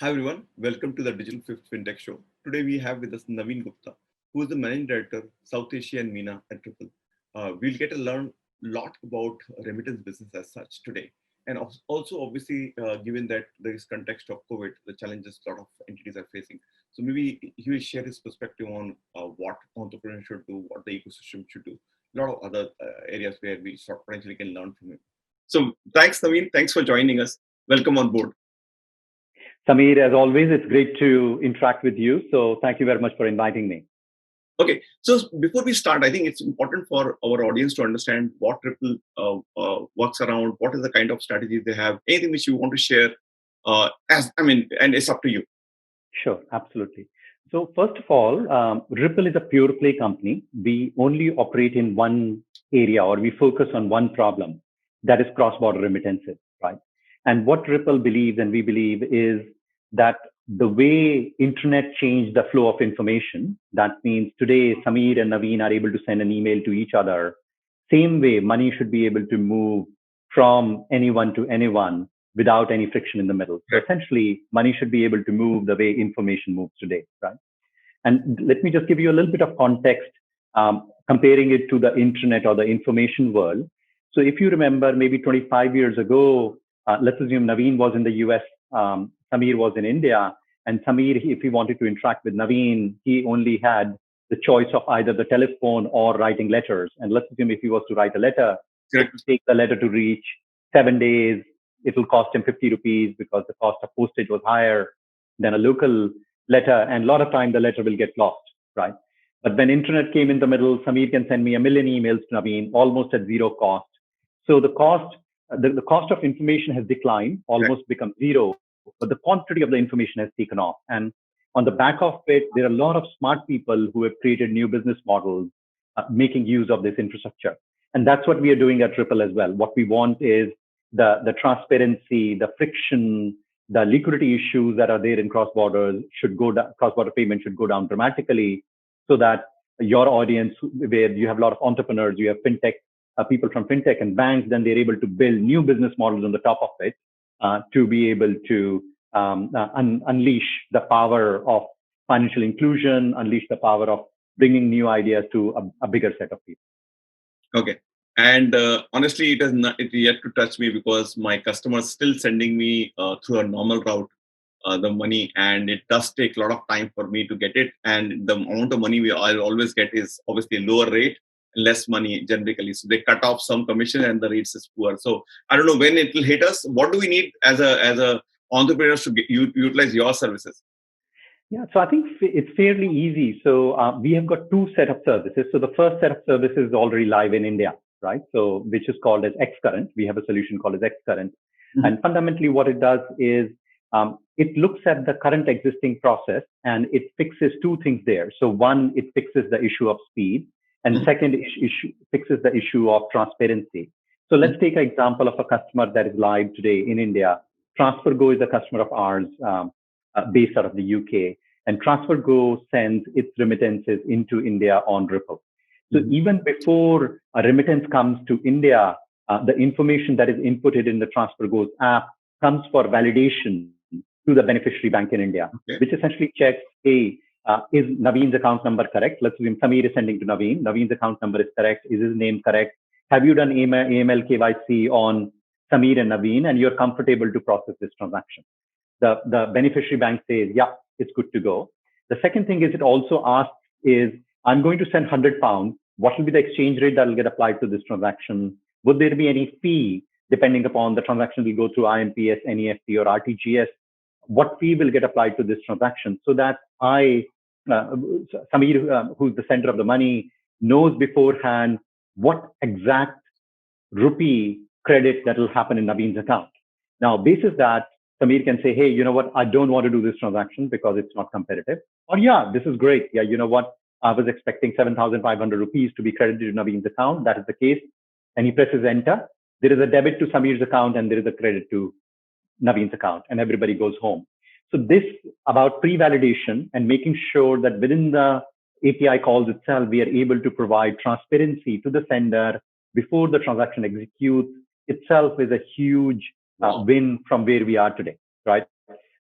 Hi everyone, welcome to the Digital Fifth Fintech Show. Today we have with us Navin Gupta, who is the Managing Director, South Asia and MENA at Triple. We'll get to learn a lot about remittance business as such today. And also, obviously, given that there is context of COVID, the challenges a lot of entities are facing. So maybe he will share his perspective on what entrepreneurs should do, what the ecosystem should do, a lot of other areas where we sort of potentially can learn from him. So thanks, Navin. Thanks for joining us. Welcome on board. Samir, as always, it's great to interact with you. So thank you very much for inviting me. Okay, so before we start, I think it's important for our audience to understand what Ripple works around, what is the kind of strategies they have, anything which you want to share. And it's up to you. Sure, absolutely. So first of all, Ripple is a pure play company. We only operate in one area, or we focus on one problem, that is cross-border remittances, right? And what Ripple believes and we believe is that the way internet changed the flow of information, that means today Samir and Naveen are able to send an email to each other. Same way, money should be able to move from anyone to anyone without any friction in the middle. So essentially, money should be able to move the way information moves today, right? And let me just give you a little bit of context, comparing it to the internet or the information world. So if you remember, maybe 25 years ago, let's assume Naveen was in the US, Samir was in India, and Samir, if he wanted to interact with Naveen, he only had the choice of either the telephone or writing letters. And let's assume if he was to write a letter, it will take the letter to reach 7 days. It will cost him 50 rupees because the cost of postage was higher than a local letter. And a lot of time the letter will get lost, right? But when internet came in the middle, Samir can send me a million emails to Naveen almost at zero cost. So the cost of information has declined, almost become zero, but the quantity of the information has taken off. And on the back of it, there are a lot of smart people who have created new business models making use of this infrastructure. And that's what we are doing at Ripple as well. What we want is the transparency, the friction, the liquidity issues that are there in cross-border cross-border payment should go down dramatically so that your audience, where you have a lot of entrepreneurs, you have fintech, people from fintech and banks, then they're able to build new business models on the top of it to be able to unleash the power of financial inclusion, unleash the power of bringing new ideas to a bigger set of people. Okay. And honestly, it has not yet to touch me because my customers still sending me through a normal route the money, and it does take a lot of time for me to get it. And the amount of money I'll always get is obviously a lower rate, less money generically. So they cut off some commission, and the rates is poor. So I don't know when it will hit us. What do we need as a entrepreneurs to utilize your services? Yeah, so I think it's fairly easy. So we have got two set of services. So the first set of services is already live in India, right? So which is called as Xcurrent. We have a solution called as Xcurrent. Mm-hmm. And fundamentally what it does is it looks at the current existing process and it fixes two things there. So one, it fixes the issue of speed, and mm-hmm. second issue fixes the issue of transparency. So let's take an example of a customer that is live today in India. TransferGo is a customer of ours. Based out of the UK, and TransferGo sends its remittances into India on Ripple. So mm-hmm. even before a remittance comes to India, the information that is inputted in the TransferGo's app comes for validation to the beneficiary bank in India, okay. which essentially checks, hey, is Naveen's account number correct? Let's assume Samir is sending to Naveen. Naveen's account number is correct. Is his name correct? Have you done AML KYC on Samir and Naveen, and you're comfortable to process this transaction? The beneficiary bank says, yeah, it's good to go. The second thing is it also asks is, I'm going to send £100. What will be the exchange rate that will get applied to this transaction? Would there be any fee depending upon the transaction will go through IMPS, NEFT or RTGS? What fee will get applied to this transaction so that Samir, who's the center of the money, knows beforehand what exact rupee credit that will happen in Naveen's account. Now, basis that, Samir can say, hey, you know what? I don't want to do this transaction because it's not competitive. Or yeah, this is great. Yeah, you know what? I was expecting 7,500 rupees to be credited to Naveen's account. That is the case. And he presses enter. There is a debit to Samir's account and there is a credit to Naveen's account, and everybody goes home. So this about pre-validation and making sure that within the API calls itself, we are able to provide transparency to the sender before the transaction executes itself is a huge win from where we are today, right?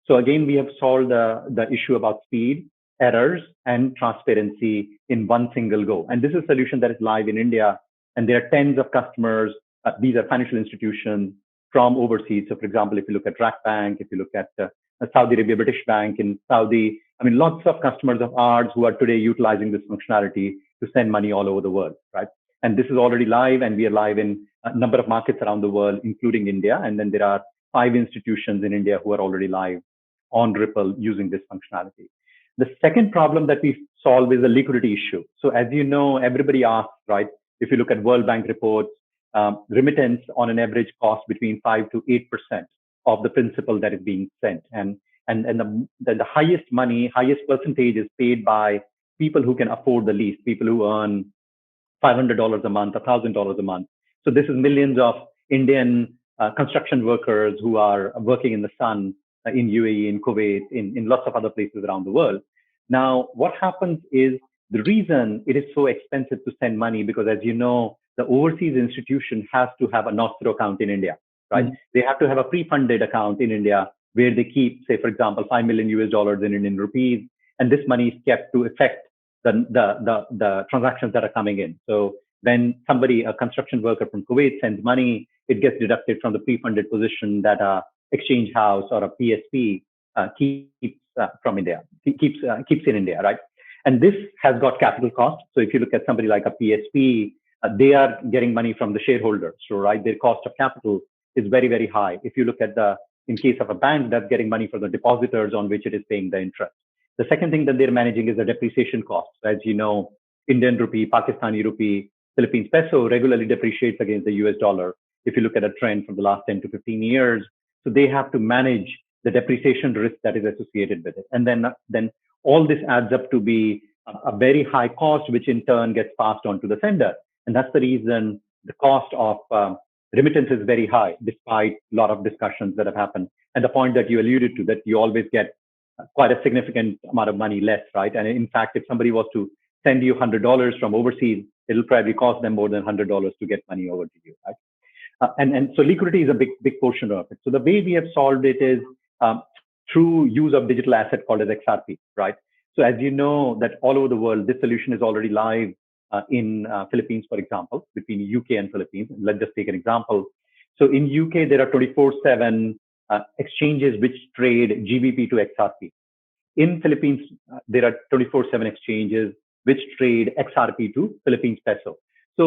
So again, we have solved the issue about speed, errors, and transparency in one single go. And this is a solution that is live in India, and there are tens of customers. These are financial institutions from overseas. So, for example, if you look at Rack Bank, if you look at Saudi Arabia, British Bank in Saudi, I mean, lots of customers of ours who are today utilizing this functionality to send money all over the world, right? And this is already live, and we are live in a number of markets around the world, including India. And then there are 5 institutions in India who are already live on Ripple using this functionality. The second problem that we solve is the liquidity issue. So as you know, everybody asks, right? If you look at World Bank reports, remittance on an average cost between 5 to 8% of the principal that is being sent. And the highest percentage is paid by people who can afford the least, people who earn $500 a month, $1,000 a month. So this is millions of Indian construction workers who are working in the sun in UAE, in Kuwait, in lots of other places around the world. Now, what happens is the reason it is so expensive to send money, because as you know, the overseas institution has to have a nostro account in India, right? Mm-hmm. They have to have a pre-funded account in India where they keep, say, for example, $5 million in Indian rupees, and this money is kept to affect the transactions that are coming in. So when somebody, a construction worker from Kuwait sends money, it gets deducted from the pre-funded position that a exchange house or a PSP keeps from India, keeps in India, right? And this has got capital costs. So if you look at somebody like a PSP, they are getting money from the shareholders. So, right, their cost of capital is very, very high. If you look at in case of a bank, that's getting money from the depositors on which it is paying the interest. The second thing that they're managing is the depreciation costs. As you know, Indian rupee, Pakistani rupee, Philippines peso regularly depreciates against the US dollar. If you look at a trend from the last 10 to 15 years, so they have to manage the depreciation risk that is associated with it. And then all this adds up to be a very high cost, which in turn gets passed on to the sender. And that's the reason the cost of remittance is very high, despite a lot of discussions that have happened. And the point that you alluded to, that you always get quite a significant amount of money less, right? And in fact, if somebody was to send you $100 from overseas, it'll probably cost them more than $100 to get money over to you, right? And so liquidity is a big portion of it. So the way we have solved it is through use of digital asset called as XRP, right? So as you know, that all over the world, this solution is already live in Philippines, for example, between UK and Philippines. Let's just take an example. So in UK, there are 24/7 exchanges which trade GBP to XRP. In Philippines, there are 24/7 exchanges which trade XRP to Philippines peso. So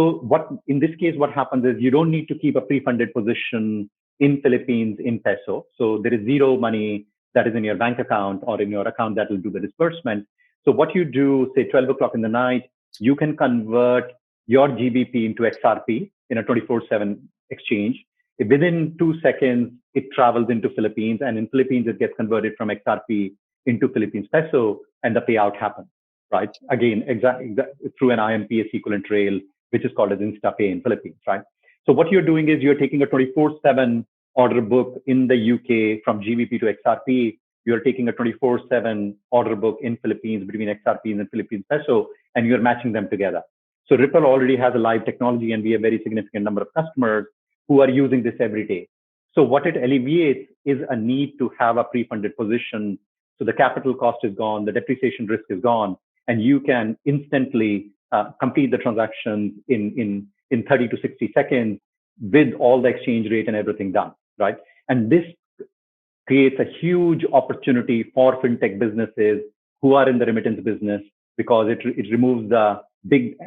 in this case, what happens is you don't need to keep a pre-funded position in Philippines in peso. So there is zero money that is in your bank account or in your account that will do the disbursement. So what you do, say 12 o'clock in the night, you can convert your GBP into XRP in a 24/7 exchange. Within 2 seconds, it travels into Philippines, and in Philippines, it gets converted from XRP into Philippines peso, and the payout happens, right? Again, through an IMPS equivalent trail, which is called as InstaPay in Philippines, right? So what you're doing is you're taking a 24/7 order book in the UK from GBP to XRP. You're taking a 24/7 order book in Philippines between XRP and Philippines peso, and you're matching them together. So Ripple already has a live technology, and we have a very significant number of customers who are using this every day. So what it alleviates is a need to have a pre-funded position. So the capital cost is gone, the depreciation risk is gone, and you can instantly complete the transaction in 30 to 60 seconds with all the exchange rate and everything done, right? And this creates a huge opportunity for fintech businesses who are in the remittance business, because it removes the big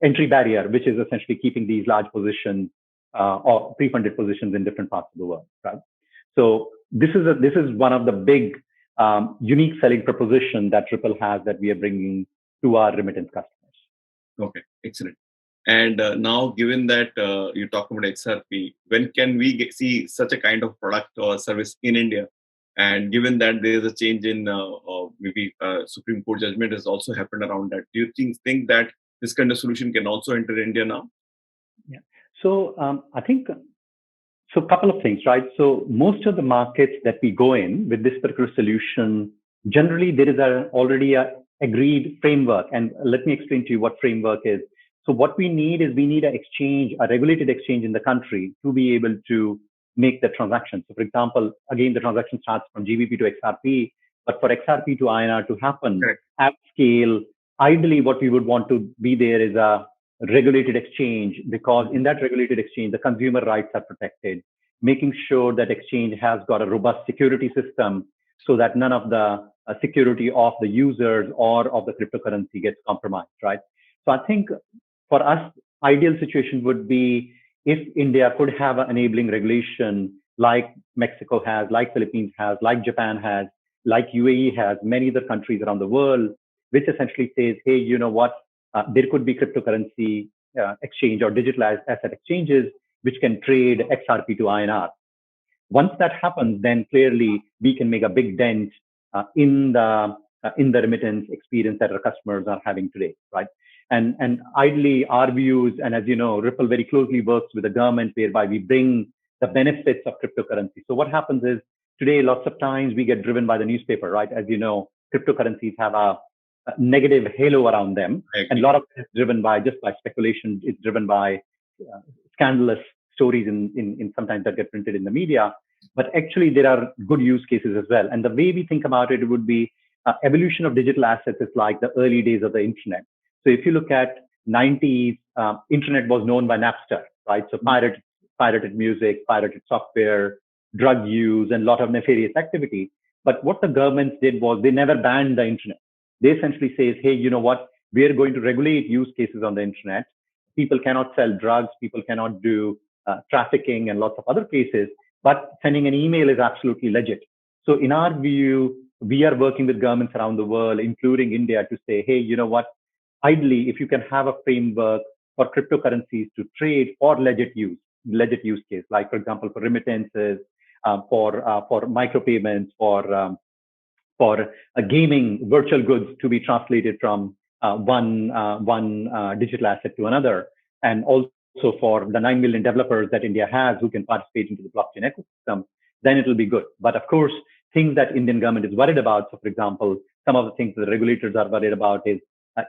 entry barrier, which is essentially keeping these large positions or pre-funded positions in different parts of the world, right? So this is one of the big unique selling proposition that Ripple has that we are bringing to our remittance customers. Okay, excellent. And now, given that you talk about XRP, when can we see such a kind of product or service in India? And given that there is a change in maybe Supreme Court judgment has also happened around that, do you think that this kind of solution can also enter India now? Yeah. So I think so. A couple of things, right? So most of the markets that we go in with this particular solution, generally there is already a agreed framework. And let me explain to you what framework is. So what we need is an exchange, a regulated exchange in the country to be able to make the transaction. So for example, again, the transaction starts from GBP to XRP, but for XRP to INR to happen Correct. at scale, ideally what we would want to be there is a regulated exchange, because in that regulated exchange, the consumer rights are protected, making sure that exchange has got a robust security system so that none of the security of the users or of the cryptocurrency gets compromised, right? So I think for us, ideal situation would be if India could have an enabling regulation like Mexico has, like Philippines has, like Japan has, like UAE has, many other countries around the world, which essentially says, hey, you know what? There could be cryptocurrency exchange or digital asset exchanges which can trade XRP to INR. Once that happens, then clearly we can make a big dent in the remittance experience that our customers are having today, right? And ideally, our views, and as you know, Ripple very closely works with the government, whereby we bring the benefits of cryptocurrency. So what happens is today, lots of times we get driven by the newspaper, right? As you know, cryptocurrencies have a negative halo around them, and a lot of it is driven by just by speculation. It's driven by scandalous stories in sometimes that get printed in the media. But actually, there are good use cases as well. And the way we think about it would be evolution of digital assets is like the early days of the internet. So if you look at 90s, internet was known by Napster, right? So pirated music, pirated software, drug use, and a lot of nefarious activity. But what the governments did was they never banned the internet. They essentially says, hey, you know what? We are going to regulate use cases on the internet. People cannot sell drugs. People cannot do trafficking and lots of other cases. But sending an email is absolutely legit. So in our view, we are working with governments around the world, including India, to say, hey, you know what? Ideally, if you can have a framework for cryptocurrencies to trade for legit use case, like for example, for remittances, for micropayments, for gaming virtual goods to be translated from one digital asset to another, and also for the 9 million developers that India has who can participate into the blockchain ecosystem, then it will be good. But of course, things that Indian government is worried about, so for example, some of the things that the regulators are worried about is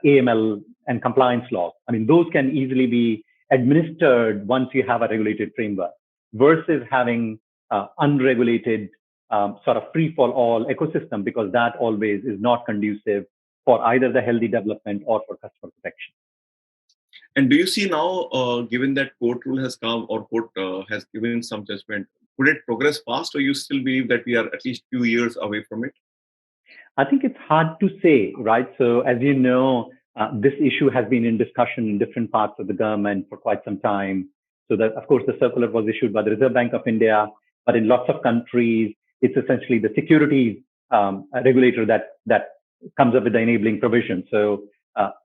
AML and compliance laws. I mean, those can easily be administered once you have a regulated framework versus having unregulated sort of free-for-all ecosystem, because that always is not conducive for either the healthy development or for customer protection. And do you see now, given that court rule has come or court has given some judgment, could it progress fast, or you still believe that we are at least few years away from it? I think it's hard to say, right? So as you know, this issue has been in discussion in different parts of the government for quite some time. So that, of course, the circular was issued by the Reserve Bank of India, but in lots of countries, it's essentially the securities regulator that comes up with the enabling provision. So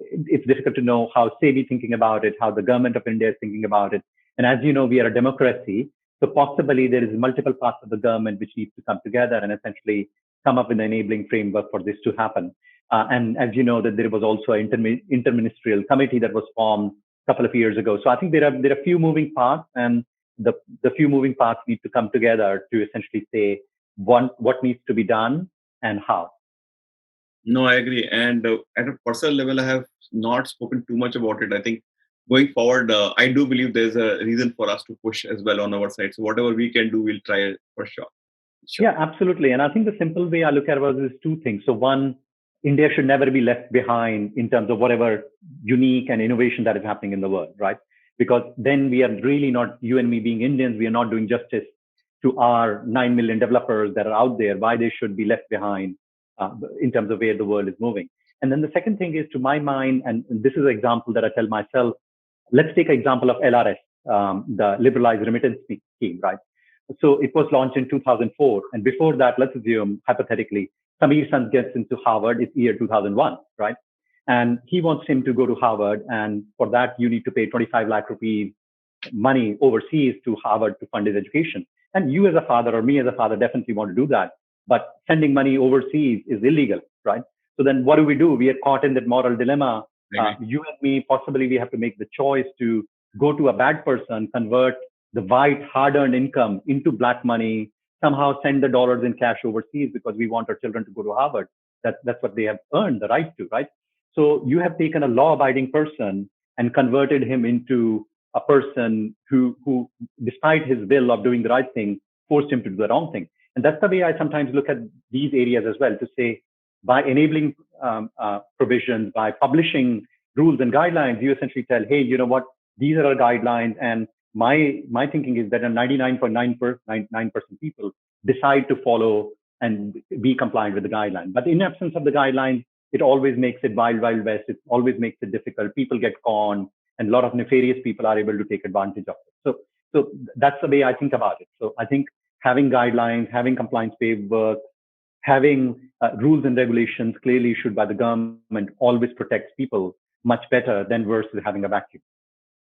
it's difficult to know how SEBI thinking about it, how the government of India is thinking about it. And as you know, we are a democracy. So possibly there is multiple parts of the government which needs to come together and essentially come up with an enabling framework for this to happen. And as you know, that there was also an interministerial committee that was formed a couple of years ago. So I think there are a few moving parts, and the few moving parts need to come together to essentially say what needs to be done and how. No, I agree. And at a personal level, I have not spoken too much about it. I think going forward, I do believe there's a reason for us to push as well on our side. So whatever we can do, we'll try for sure. Yeah, absolutely. And I think the simple way I look at it is two things. So one, India should never be left behind in terms of whatever unique and innovation that is happening in the world, right? Because then we are really not, you and me being Indians, we are not doing justice to our 9 million developers that are out there, why they should be left behind in terms of where the world is moving. And then the second thing is, to my mind, and this is an example that I tell myself, let's take an example of LRS, the Liberalized Remittance Scheme, right? So it was launched in 2004. And before that, let's assume, hypothetically, Sameer Sand gets into Harvard, it's year 2001, right? And he wants him to go to Harvard. And for that, you need to pay 25 lakh rupees money overseas to Harvard to fund his education. And you as a father or me as a father definitely want to do that. But sending money overseas is illegal, right? So then what do? We are caught in that moral dilemma. You and me, possibly we have to make the choice to go to a bad person, convert the white hard-earned income into black money, somehow send the dollars in cash overseas because we want our children to go to Harvard. That's what they have earned the right to, right? So you have taken a law-abiding person and converted him into a person who, despite his will of doing the right thing, forced him to do the wrong thing. And that's the way I sometimes look at these areas as well, to say, by enabling provisions, by publishing rules and guidelines, you essentially tell, hey, you know what, these are our guidelines. And my thinking is that 99.9% people decide to follow and be compliant with the guideline. But in absence of the guidelines, it always makes it wild, wild west. It always makes it difficult. People get conned, and a lot of nefarious people are able to take advantage of it. So that's the way I think about it. So I think having guidelines, having compliance framework, having rules and regulations clearly issued by the government always protects people much better than versus having a vacuum.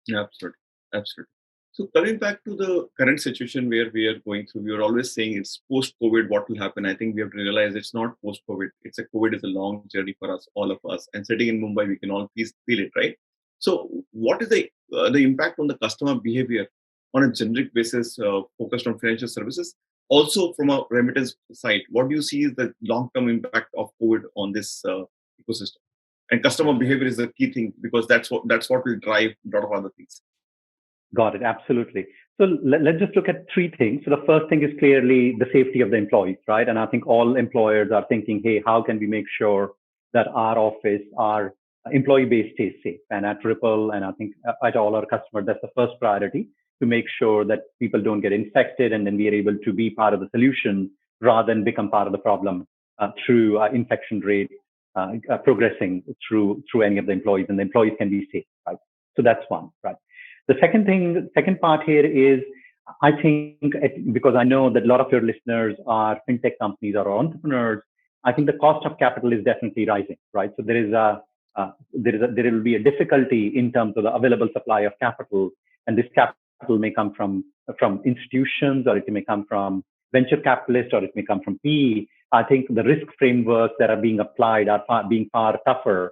Yeah, absolutely. Absolutely. So coming back to the current situation where we are going through, we are always saying it's post-COVID, what will happen? I think we have to realize it's not post-COVID. COVID is a long journey for us, all of us. And sitting in Mumbai, we can all feel it, right? So what is the impact on the customer behavior on a generic basis focused on financial services? Also from a remittance side, what do you see is the long-term impact of COVID on this ecosystem? And customer behavior is the key thing, because that's what will drive a lot of other things. Got it. Absolutely. So let's just look at three things. So the first thing is clearly the safety of the employees, right? And I think all employers are thinking, hey, how can we make sure that our office, our employee base stays safe? And at Ripple, and I think at all our customers, that's the first priority, to make sure that people don't get infected, and then we are able to be part of the solution rather than become part of the problem through infection rate progressing through any of the employees, and the employees can be safe, right? So that's one, right? The second part here is, I think, because I know that a lot of your listeners are fintech companies or entrepreneurs, I think the cost of capital is definitely rising, right? So there will be a difficulty in terms of the available supply of capital, and this capital may come from institutions, or it may come from venture capitalists, or it may come from PE. I think the risk frameworks that are being applied are being far tougher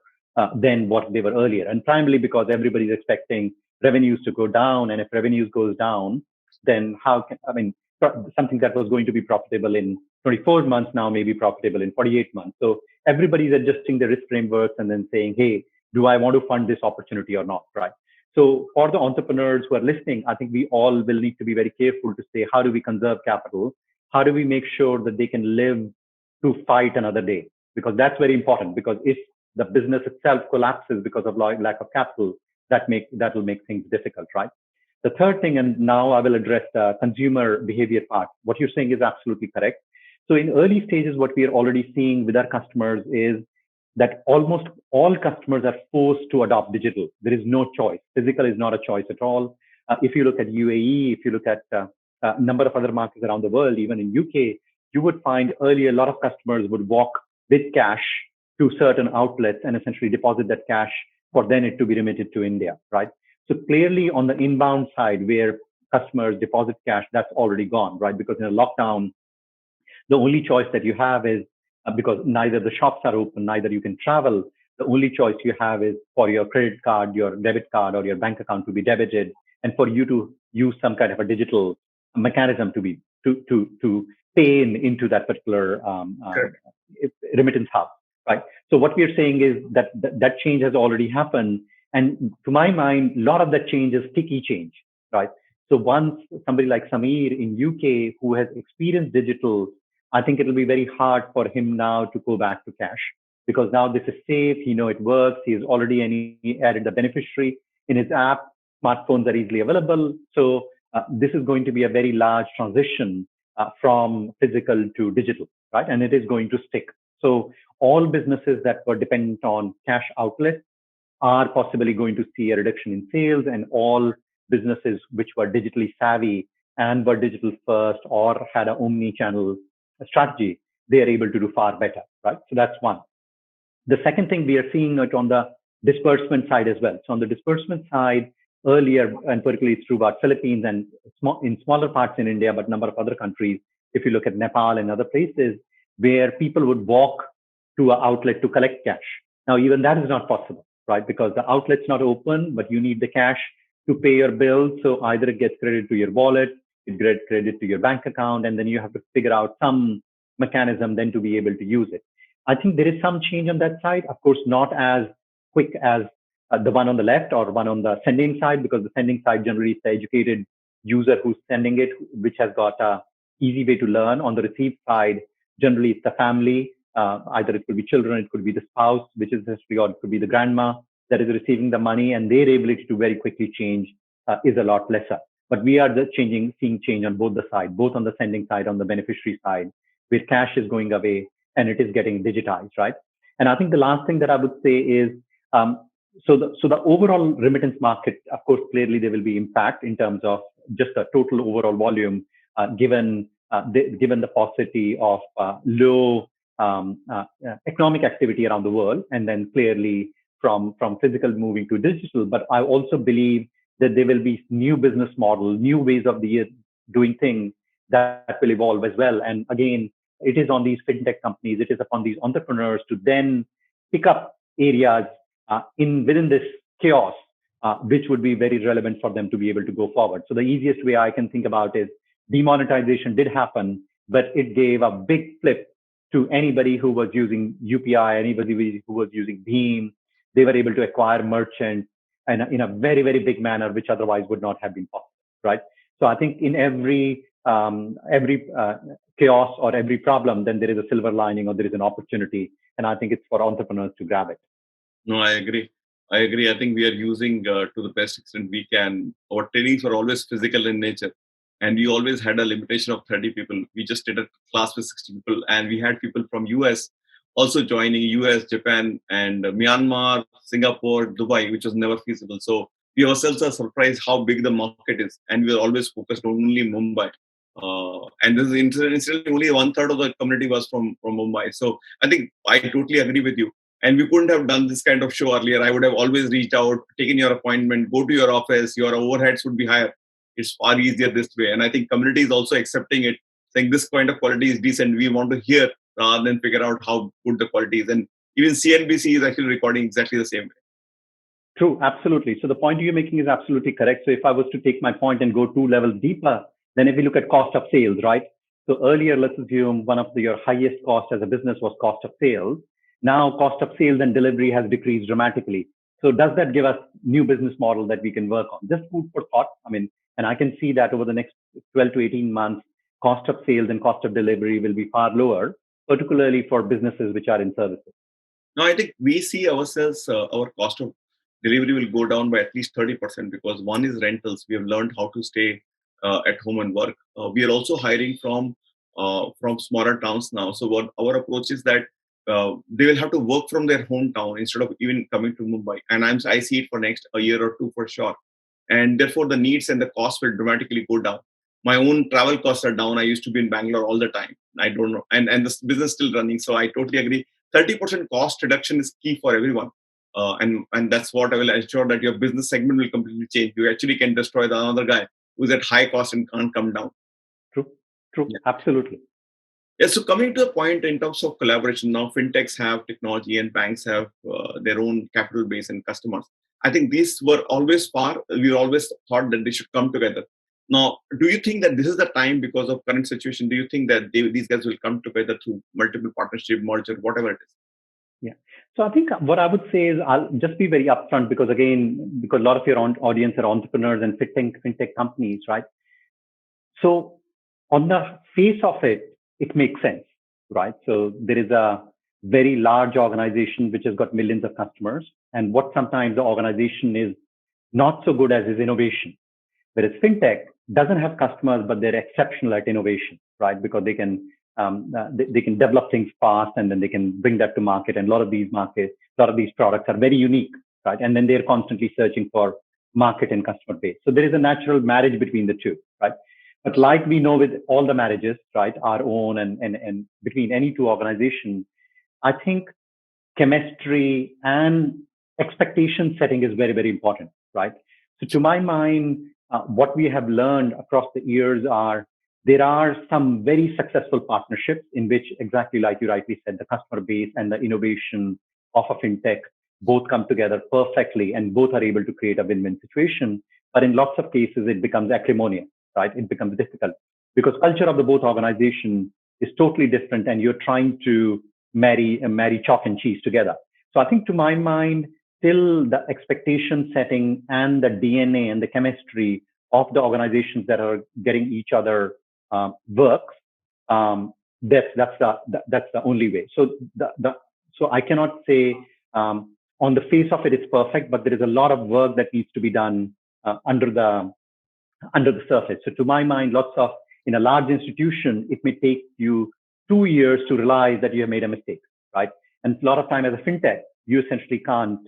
than what they were earlier, and primarily because everybody's expecting revenues to go down, and if revenues goes down, then something that was going to be profitable in 24 months now may be profitable in 48 months. So everybody's adjusting the risk frameworks and then saying, hey, do I want to fund this opportunity or not, right? So for the entrepreneurs who are listening, I think we all will need to be very careful to say, how do we conserve capital? How do we make sure that they can live to fight another day? Because that's very important, because if the business itself collapses because of lack of capital, that will make things difficult, right? The third thing, and now I will address the consumer behavior part. What you're saying is absolutely correct. So in early stages, what we are already seeing with our customers is that almost all customers are forced to adopt digital. There is no choice. Physical is not a choice at all. If you look at UAE, if you look at a number of other markets around the world, even in UK, you would find earlier a lot of customers would walk with cash to certain outlets and essentially deposit that cash for then it to be remitted to India, right? So clearly on the inbound side, where customers deposit cash, that's already gone, right? Because in a lockdown, the only choice that you have is, because neither the shops are open, neither you can travel, the only choice you have is for your credit card, your debit card, or your bank account to be debited, and for you to use some kind of a digital mechanism to pay into that particular remittance hub, right? So what we are saying is that change has already happened. And to my mind, a lot of that change is sticky change, right? So once somebody like Samir in UK who has experienced digital, I think it'll be very hard for him now to go back to cash, because now this is safe. He knows it works. He's already added the beneficiary in his app. Smartphones are easily available. So this is going to be a very large transition from physical to digital, right? And it is going to stick. So all businesses that were dependent on cash outlets are possibly going to see a reduction in sales, and all businesses which were digitally savvy and were digital first or had an omni-channel strategy, they are able to do far better, right? So that's one. The second thing, we are seeing it on the disbursement side as well. So on the disbursement side, earlier, and particularly through about Philippines and in smaller parts in India, but a number of other countries, if you look at Nepal and other places, where people would walk to an outlet to collect cash. Now, even that is not possible, right? Because the outlet's not open, but you need the cash to pay your bills. So either it gets credited to your wallet, it gets credited to your bank account, and then you have to figure out some mechanism then to be able to use it. I think there is some change on that side. Of course, not as quick as the one on the left or one on the sending side, because the sending side generally is the educated user who's sending it, which has got a easy way to learn. On the receive side, generally it's the family. Either it could be children, it could be the spouse, which is history, or it could be the grandma that is receiving the money, and their ability to very quickly change is a lot lesser. But we are seeing change on both the side, both on the sending side, on the beneficiary side, where cash is going away and it is getting digitized, right? And I think the last thing that I would say is, um, so the overall remittance market, of course, clearly there will be impact in terms of just the total overall volume, given the paucity of low economic activity around the world, and then clearly from physical moving to digital. But I also believe that there will be new business model, new ways of doing things that will evolve as well. And again, it is on these fintech companies, it is upon these entrepreneurs to then pick up areas in within this chaos, which would be very relevant for them to be able to go forward. So the easiest way I can think about is demonetization did happen, but it gave a big flip to anybody who was using UPI, anybody who was using Beam. They were able to acquire merchants in a very, very big manner, which otherwise would not have been possible, right? So I think in every chaos or every problem, then there is a silver lining or there is an opportunity. And I think it's for entrepreneurs to grab it. No, I agree. I think we are using to the best extent we can. Our trainings were always physical in nature, and we always had a limitation of 30 people. We just did a class with 60 people, and we had people from US also joining, US, Japan, and Myanmar, Singapore, Dubai, which was never feasible. So we ourselves are surprised how big the market is, and we are always focused only Mumbai. And this is incidentally only 1/3 of the community was from Mumbai. So I think I totally agree with you. And we couldn't have done this kind of show earlier. I would have always reached out, taken your appointment, go to your office. Your overheads would be higher. It's far easier this way. And I think community is also accepting it, saying this kind of quality is decent. We want to hear rather than figure out how good the quality is. And even CNBC is actually recording exactly the same way. True, absolutely. So the point you're making is absolutely correct. So if I was to take my point and go 2 levels deeper, then if we look at cost of sales, right? So earlier, let's assume one of your highest costs as a business was cost of sales. Now cost of sales and delivery has decreased dramatically. So does that give us new business model that we can work on? Just food for thought. I mean, and I can see that over the next 12 to 18 months, cost of sales and cost of delivery will be far lower, particularly for businesses which are in services. No, I think we see ourselves, our cost of delivery will go down by at least 30% because one is rentals. We have learned how to stay at home and work. We are also hiring from smaller towns now. So what our approach is that they will have to work from their hometown instead of even coming to Mumbai. And I see it for next a year or two for sure. And therefore, the needs and the costs will dramatically go down. My own travel costs are down. I used to be in Bangalore all the time. I don't know. And the business is still running. So I totally agree. 30% cost reduction is key for everyone. And that's what I will ensure that your business segment will completely change. You actually can destroy the another guy who's at high cost and can't come down. True, Yeah. Absolutely. Yeah, so coming to the point in terms of collaboration, now fintechs have technology and banks have their own capital base and customers. I think these were always we always thought that they should come together. Now, do you think that this is the time because of current situation? Do you think that these guys will come together through multiple partnership, merger, whatever it is? Yeah. So I think what I would say is I'll just be very upfront because a lot of your audience are entrepreneurs and fintech companies, right? So on the face of it, it makes sense, right? So there is a very large organization which has got millions of customers, and what sometimes the organization is not so good as is innovation. Whereas fintech doesn't have customers, but they're exceptional at innovation, right? Because they can develop things fast and then they can bring that to market. And a lot of these products are very unique, right? And then they're constantly searching for market and customer base. So there is a natural marriage between the two, right? But like we know with all the marriages, right, our own and between any two organizations, I think chemistry and expectation setting is very, very important, right? So to my mind, what we have learned across the years there are some very successful partnerships in which, exactly like you rightly said, the customer base and the innovation of a fintech both come together perfectly and both are able to create a win-win situation. But in lots of cases, it becomes acrimonious, right? It becomes difficult because culture of the both organizations is totally different and you're trying to marry chalk and cheese together. So I think to my mind, till the expectation setting and the DNA and the chemistry of the organizations that are getting each other works, um, that's the only way. So so I cannot say on the face of it it's perfect, but there is a lot of work that needs to be done under the surface. So to my mind, lots of in a large institution, it may take you 2 years to realize that you have made a mistake, right? And a lot of time as a fintech, you essentially can't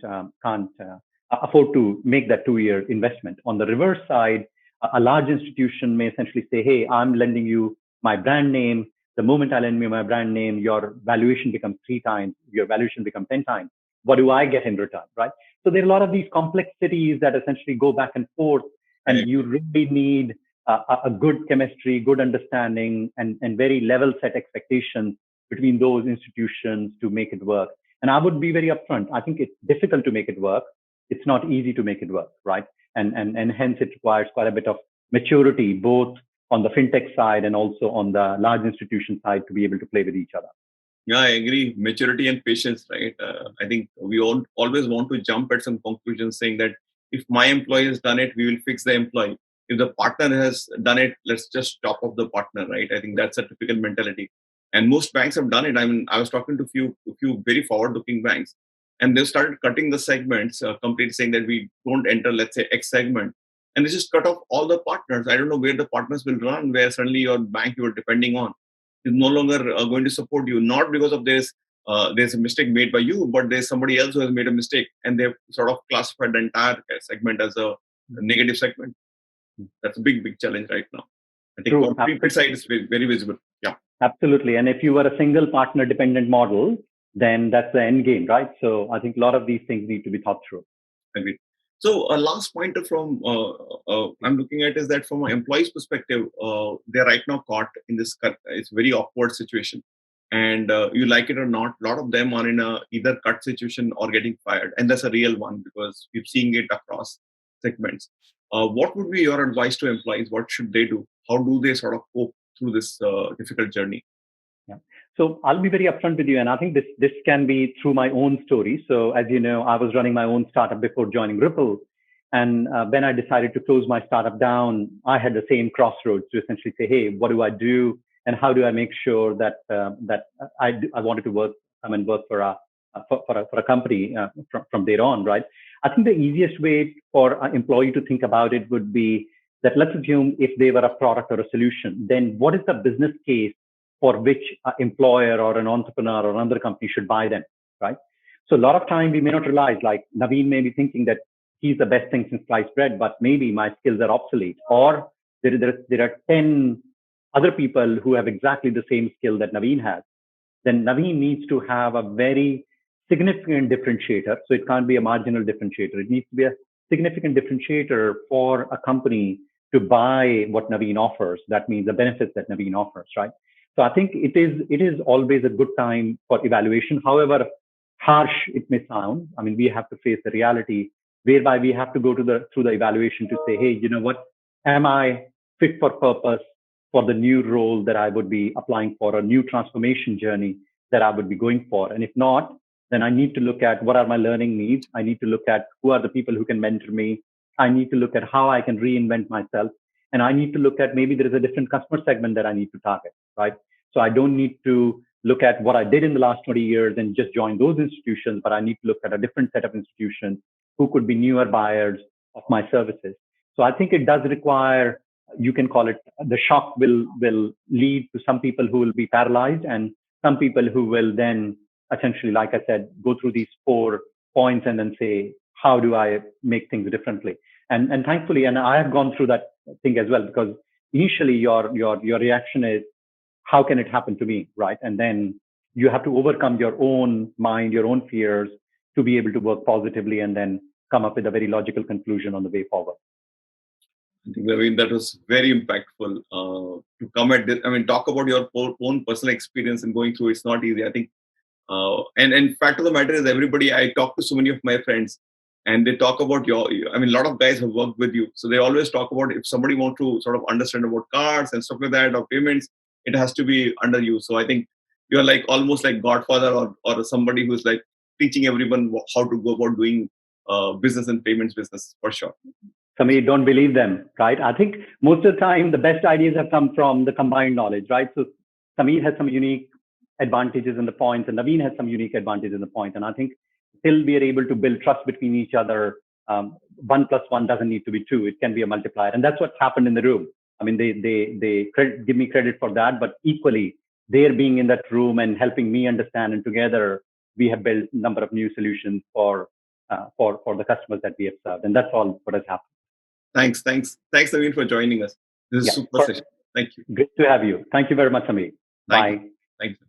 afford to make that 2 year investment. On the reverse side, a large institution may essentially say, "Hey, I'm lending you my brand name. The moment I lend you my brand name, your valuation becomes 3 times, your valuation becomes 10 times. What do I get in return, right?" So there are a lot of these complexities that essentially go back and forth, and you really need a good chemistry, good understanding, and very level set expectations between those institutions to make it work. And I would be very upfront. I think it's difficult to make it work. It's not easy to make it work, right? And hence it requires quite a bit of maturity, both on the fintech side and also on the large institution side, to be able to play with each other. Yeah, I agree. Maturity and patience, right? I think we always want to jump at some conclusions saying that if my employee has done it, we will fix the employee. If the partner has done it, let's just top up the partner, right? I think that's a typical mentality. And most banks have done it. I mean, I was talking to a few very forward-looking banks, and they started cutting the segments, completely saying that we don't enter, let's say, X segment. And they just cut off all the partners. I don't know where the partners will run, where suddenly your bank you are depending on is no longer going to support you, not because of this. There's a mistake made by you, but there's somebody else who has made a mistake, and they've sort of classified the entire segment as a negative segment. That's a big challenge right now. I think True. on the fintech side, it's very visible. Yeah, Absolutely. And if you were a single partner dependent model, then that's the end game, right? So I think a lot of these things need to be thought through. agreed. So a last pointer from I'm looking at is that from an employee's perspective, they're right now caught in this it's very awkward situation, and you like it or not, a lot of them are in a either cut situation or getting fired, and that's a real one because we've seen it across segments. What would be your advice to employees? What should they do? How do they sort of cope through this difficult journey? Yeah. So I'll be very upfront with you, and I think this can be through my own story. So as you know, I was running my own startup before joining Ripple, and when I decided to close my startup down, I had the same crossroads to essentially say, "Hey, what do I do, and how do I make sure that I wanted to come and work for a company from there on, right?" I think the easiest way for an employee to think about it would be that, let's assume if they were a product or a solution, then what is the business case for which an employer or an entrepreneur or another company should buy them, right? So a lot of time we may not realize, like Naveen may be thinking that he's the best thing since sliced bread, but maybe my skills are obsolete, or there are 10 other people who have exactly the same skill that Naveen has. Then Naveen needs to have a very significant differentiator. So it can't be a marginal differentiator. It needs to be a significant differentiator for a company to buy what Naveen offers. That means the benefits that Naveen offers, right? So I think it is always a good time for evaluation. However harsh it may sound, I mean, we have to face the reality whereby we have to go through the evaluation to say, "Hey, you know what? Am I fit for purpose for the new role that I would be applying for, a new transformation journey that I would be going for?" And if not, then I need to look at what are my learning needs. I need to look at who are the people who can mentor me. I need to look at how I can reinvent myself. And I need to look at maybe there is a different customer segment that I need to target, right? So I don't need to look at what I did in the last 20 years and just join those institutions, but I need to look at a different set of institutions who could be newer buyers of my services. So I think it does require, you can call it, the shock will lead to some people who will be paralyzed, and some people who will then essentially, like I said, go through these 4 points and then say, how do I make things differently? And thankfully, and I have gone through that thing as well, because initially your reaction is, how can it happen to me, right? And then you have to overcome your own mind, your own fears, to be able to work positively and then come up with a very logical conclusion on the way forward. I think, I mean, that was very impactful to come at this. I mean, talk about your own personal experience and going through. It's not easy. I think, and fact of the matter is, everybody I talk to, so many of my friends, and they talk about I mean, a lot of guys have worked with you, so they always talk about if somebody wants to sort of understand about cards and stuff like that or payments, it has to be under you. So I think you're like almost like Godfather or somebody who's like teaching everyone how to go about doing business and payments business for sure. Samir, don't believe them, right? I think most of the time the best ideas have come from the combined knowledge, right? So Samir has some unique advantages in the points, and Navin has some unique advantages in the point. And I think till we are able to build trust between each other, 1+1 doesn't need to be 2. It can be a multiplier, and that's what's happened in the room. I mean, they give me credit for that, but equally, they're being in that room and helping me understand, and together we have built a number of new solutions for the customers that we have served, and that's all what has happened. Thanks, Navin, for joining us. This is super session. Thank you. Great to have you. Thank you very much, Samir. Bye. Thank you.